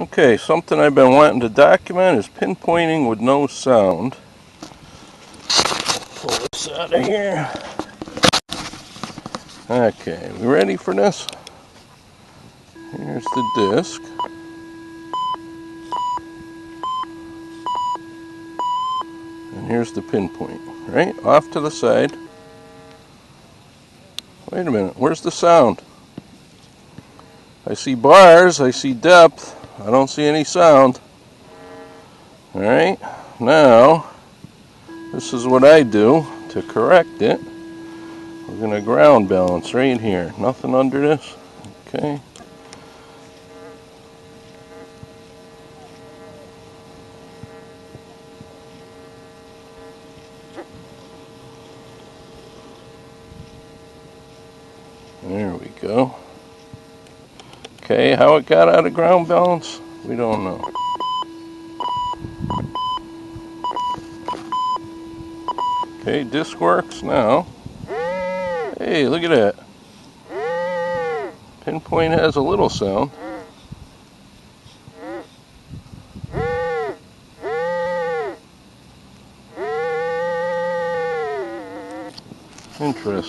Okay, something I've been wanting to document is pinpointing with no sound. Pull this out of here. Okay, we ready for this? Here's the disc. And here's the pinpoint, right? Off to the side. Wait a minute, where's the sound? I see bars, I see depth, I don't see any sound. Alright, now, this is what I do to correct it. We're going to ground balance right here. Nothing under this. Okay. There we go. Okay, how it got out of ground balance, we don't know. Okay, disc works now. Hey, look at that. Pinpoint has a little sound. Interesting.